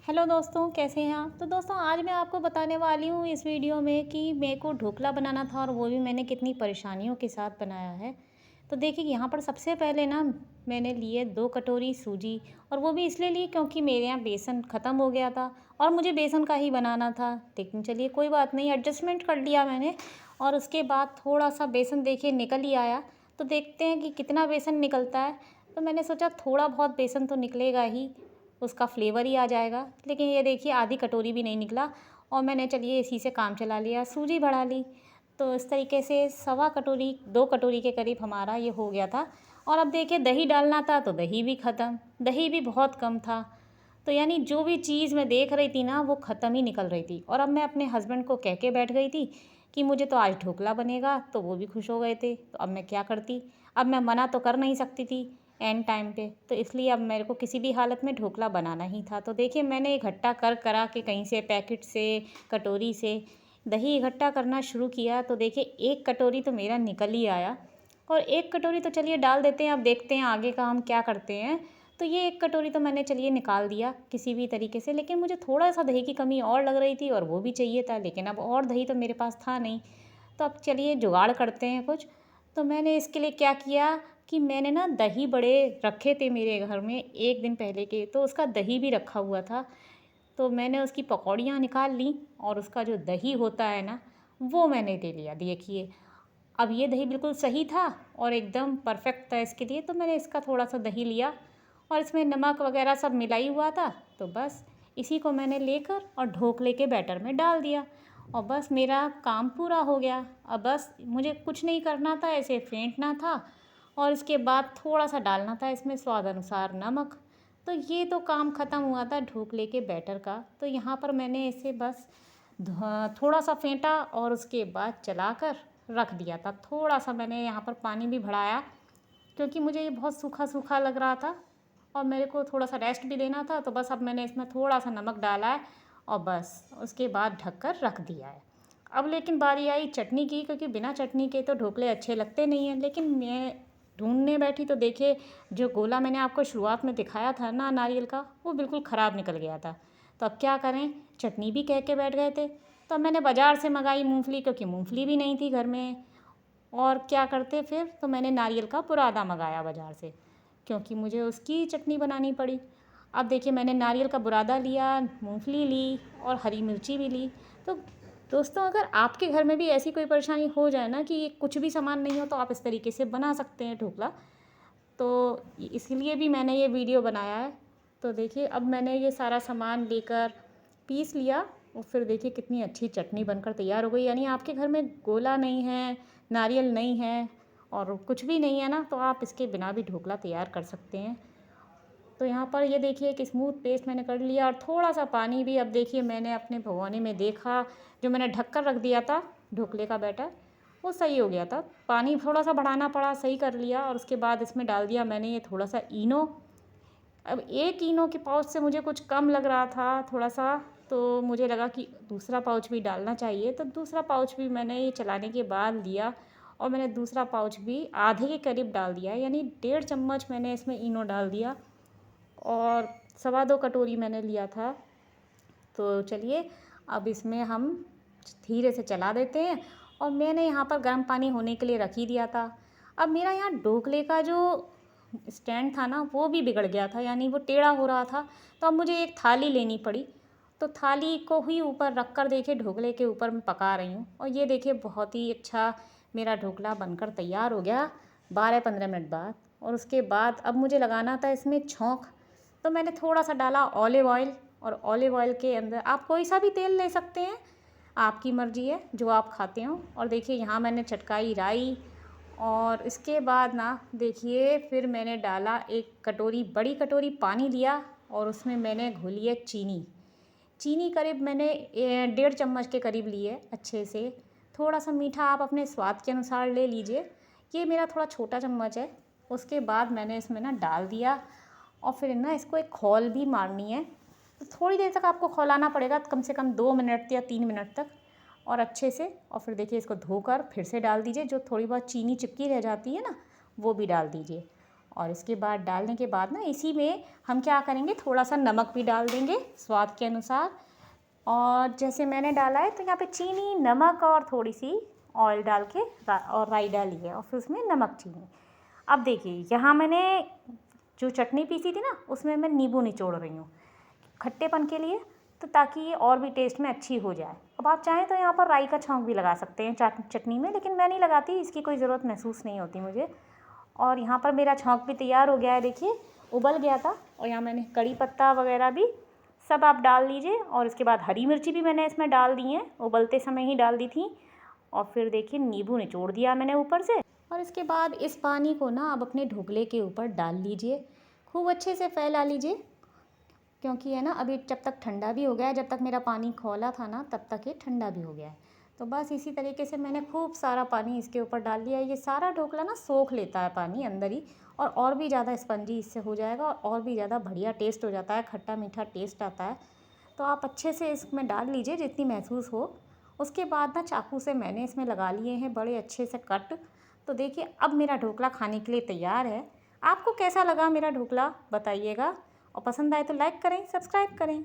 Hello दोस्तों, कैसे हैं आप? तो दोस्तों आज मैं आपको बताने वाली हूँ इस वीडियो में कि मेरे को ढोकला बनाना था और वो भी मैंने कितनी परेशानियों के साथ बनाया है। तो देखिए यहाँ पर सबसे पहले ना मैंने लिए 2 कटोरी सूजी और वो भी इसलिए ली क्योंकि मेरे यहाँ बेसन ख़त्म हो गया था और मुझे बेसन का ही बनाना था। लेकिन चलिए कोई बात नहीं, एडजस्टमेंट कर लिया मैंने। और उसके बाद थोड़ा-सा बेसन देखिए निकल ही आया। तो देखते हैं कि कितना बेसन निकलता है। तो मैंने सोचा थोड़ा बहुत बेसन तो निकलेगा ही, उसका फ्लेवर ही आ जाएगा। लेकिन ये देखिए आधी कटोरी भी नहीं निकला और मैंने चलिए इसी से काम चला लिया, सूजी बढ़ा ली। तो इस तरीके से सवा कटोरी 2 कटोरी के करीब हमारा ये हो गया था। और अब देखिए दही डालना था तो दही भी ख़त्म, दही भी बहुत कम था। तो यानी जो भी चीज़ मैं देख रही थी ना वो ख़त्म ही निकल रही थी। और अब मैं अपने हस्बैंड को कह के बैठ गई थी कि मुझे तो आज ढोकला बनेगा, तो वो भी खुश हो गए थे। तो अब मैं क्या करती? अब मैं मना तो कर नहीं सकती थी एंड टाइम पे, तो इसलिए अब मेरे को किसी भी हालत में ढोकला बनाना ही था। तो देखिए मैंने इकट्ठा कर करा के कहीं से पैकेट से, कटोरी से दही इकट्ठा करना शुरू किया। तो देखिए 1 कटोरी तो मेरा निकल ही आया और 1 कटोरी तो चलिए डाल देते हैं, अब देखते हैं आगे का हम क्या करते हैं। तो ये 1 कटोरी तो मैंने चलिए निकाल दिया किसी भी तरीके से, लेकिन मुझे थोड़ा-सा दही की कमी और लग रही थी और वो भी चाहिए था, लेकिन अब और दही तो मेरे पास था नहीं। तो अब चलिए जुगाड़ करते हैं कुछ। तो मैंने इसके लिए क्या किया कि मैंने ना दही बड़े रखे थे मेरे घर में 1 दिन पहले के, तो उसका दही भी रखा हुआ था। तो मैंने उसकी पकौड़ियाँ निकाल लीं और उसका जो दही होता है ना, वो मैंने ले लिया। देखिए, अब ये दही बिल्कुल सही था और एकदम परफ़ेक्ट था इसके लिए, तो मैंने इसका थोड़ा-सा दही लिया और इसमें नमक वग़ैरह सब मिला ही हुआ था। तो बस इसी को मैंने लेकर और ढोकले के बैटर में डाल दिया और बस मेरा काम पूरा हो गया। अब बस मुझे कुछ नहीं करना था, ऐसे फेंटना था और इसके बाद थोड़ा-सा डालना था इसमें स्वाद अनुसार नमक। तो ये तो काम ख़त्म हुआ था ढोकले के बैटर का। तो यहाँ पर मैंने इसे बस थोड़ा-सा फेंटा और उसके बाद चलाकर रख दिया था। थोड़ा-सा मैंने यहाँ पर पानी भी बढ़ाया क्योंकि मुझे ये बहुत सूखा-सूखा लग रहा था और मेरे को थोड़ा-सा रेस्ट भी लेना था। तो बस अब मैंने इसमें थोड़ा-सा नमक डाला है और बस उसके बाद ढक कर रख दिया है। अब लेकिन बारी आई चटनी की, क्योंकि बिना चटनी के तो ढोकले अच्छे लगते नहीं हैं। लेकिन मैं ढूँढने बैठी तो देखिए जो गोला मैंने आपको शुरुआत में दिखाया था ना नारियल का, वो बिल्कुल ख़राब निकल गया था। तो अब क्या करें? चटनी भी कह के बैठ गए थे। तो मैंने बाज़ार से मँगाई मूँगफली, क्योंकि मूँगफली भी नहीं थी घर में। और क्या करते फिर? तो मैंने नारियल का बुरादा मँगाया बाज़ार से, क्योंकि मुझे उसकी चटनी बनानी पड़ी। अब देखिए मैंने नारियल का बुरादा लिया, मूँगफली ली और हरी मिर्ची भी ली। तो दोस्तों अगर आपके घर में भी ऐसी कोई परेशानी हो जाए ना कि कुछ भी सामान नहीं हो, तो आप इस तरीके से बना सकते हैं ढोकला। तो इसीलिए भी मैंने ये वीडियो बनाया है। तो देखिए अब मैंने ये सारा सामान लेकर पीस लिया और फिर देखिए कितनी अच्छी चटनी बनकर तैयार हो गई। यानी आपके घर में गोला नहीं है, नारियल नहीं है और कुछ भी नहीं है ना, तो आप इसके बिना भी ढोकला तैयार कर सकते हैं। तो यहाँ पर ये देखिए एक स्मूथ पेस्ट मैंने कर लिया और थोड़ा-सा पानी भी अब देखिए मैंने अपने भगोने में देखा, जो मैंने ढक कर रख दिया था ढोकले का बैटर, वो सही हो गया था। पानी थोड़ा-सा बढ़ाना पड़ा, सही कर लिया और उसके बाद इसमें डाल दिया मैंने ये थोड़ा-सा इनो। अब 1 इनो के पाउच से मुझे कुछ कम लग रहा था थोड़ा-सा, तो मुझे लगा कि दूसरा पाउच भी डालना चाहिए। तो दूसरा पाउच भी मैंने ये चलाने के बाद लिया और मैंने दूसरा पाउच भी आधे के करीब डाल दिया, यानी 1.5 चम्मच मैंने इसमें इनो डाल दिया और सवा 2 कटोरी मैंने लिया था। तो चलिए अब इसमें हम धीरे से चला देते हैं और मैंने यहाँ पर गर्म पानी होने के लिए रख ही दिया था। अब मेरा यहाँ ढोकले का जो स्टैंड था ना वो भी बिगड़ गया था, यानी वो टेढ़ा हो रहा था। तो अब मुझे एक थाली लेनी पड़ी। तो थाली को ही ऊपर रख कर देखिए ढोकले के ऊपर मैं पका रही हूँ और ये देखिए बहुत ही अच्छा मेरा ढोकला बनकर तैयार हो गया 12-15 मिनट बाद। और उसके बाद अब मुझे लगाना था इसमें छौंक। तो मैंने थोड़ा-सा डाला ऑलिव ऑयल और ऑलिव ऑयल के अंदर आप कोई सा भी तेल ले सकते हैं, आपकी मर्ज़ी है जो आप खाते हो। और देखिए यहाँ मैंने चटकाई राई और इसके बाद ना देखिए फिर मैंने डाला एक कटोरी, बड़ी कटोरी पानी लिया और उसमें मैंने घोली है चीनी। चीनी करीब मैंने 1.5 चम्मच के करीब ली है अच्छे से। थोड़ा-सा मीठा आप अपने स्वाद के अनुसार ले लीजिए। ये मेरा थोड़ा छोटा चम्मच है। उसके बाद मैंने इसमें ना डाल दिया और फिर ना इसको एक खौल भी मारनी है। तो थोड़ी देर तक आपको खौलाना पड़ेगा, कम से कम 2 मिनट या 3 मिनट तक और अच्छे से। और फिर देखिए इसको धोकर फिर से डाल दीजिए, जो थोड़ी बहुत चीनी चिपकी रह जाती है ना, वो भी डाल दीजिए। और इसके बाद डालने के बाद ना इसी में हम क्या करेंगे, थोड़ा सा नमक भी डाल देंगे स्वाद के अनुसार। और जैसे मैंने डाला है तो यहाँ पे चीनी, नमक और थोड़ी सी ऑयल डाल के और राई डाली है और फिर उसमें नमक, चीनी। अब देखिए यहाँ मैंने जो चटनी पीसी थी ना उसमें मैं नींबू निचोड़ रही हूँ खट्टेपन के लिए, तो ताकि ये और भी टेस्ट में अच्छी हो जाए। अब आप चाहें तो यहाँ पर राई का छौंक भी लगा सकते हैं चटनी में, लेकिन मैं नहीं लगाती, इसकी कोई ज़रूरत महसूस नहीं होती मुझे। और यहाँ पर मेरा छौंक भी तैयार हो गया है, देखिए उबल गया था। और यहाँ मैंने कड़ी पत्ता वगैरह भी सब आप डाल लीजिए। और इसके बाद हरी मिर्ची भी मैंने इसमें डाल दी हैं, उबलते समय ही डाल दी थी। और फिर देखिए नींबू निचोड़ दिया मैंने ऊपर से। और इसके बाद इस पानी को ना अब अपने ढोकले के ऊपर डाल लीजिए, खूब अच्छे से फैला लीजिए, क्योंकि है ना अभी जब तक ठंडा भी हो गया है, जब तक मेरा पानी खौला था ना तब तक ये ठंडा भी हो गया है। तो बस इसी तरीके से मैंने खूब सारा पानी इसके ऊपर डाल लिया है। ये सारा ढोकला ना सोख लेता है पानी अंदर ही, और भी ज़्यादा स्पंजी इससे हो जाएगा और भी ज़्यादा बढ़िया टेस्ट हो जाता है, खट्टा मीठा टेस्ट आता है। तो आप अच्छे से इसमें डाल लीजिए जितनी महसूस हो। उसके बाद ना चाकू से मैंने इसमें लगा लिए हैं बड़े अच्छे से कट। तो देखिए अब मेरा ढोकला खाने के लिए तैयार है। आपको कैसा लगा मेरा ढोकला बताइएगा, और पसंद आए तो लाइक करें, सब्सक्राइब करें।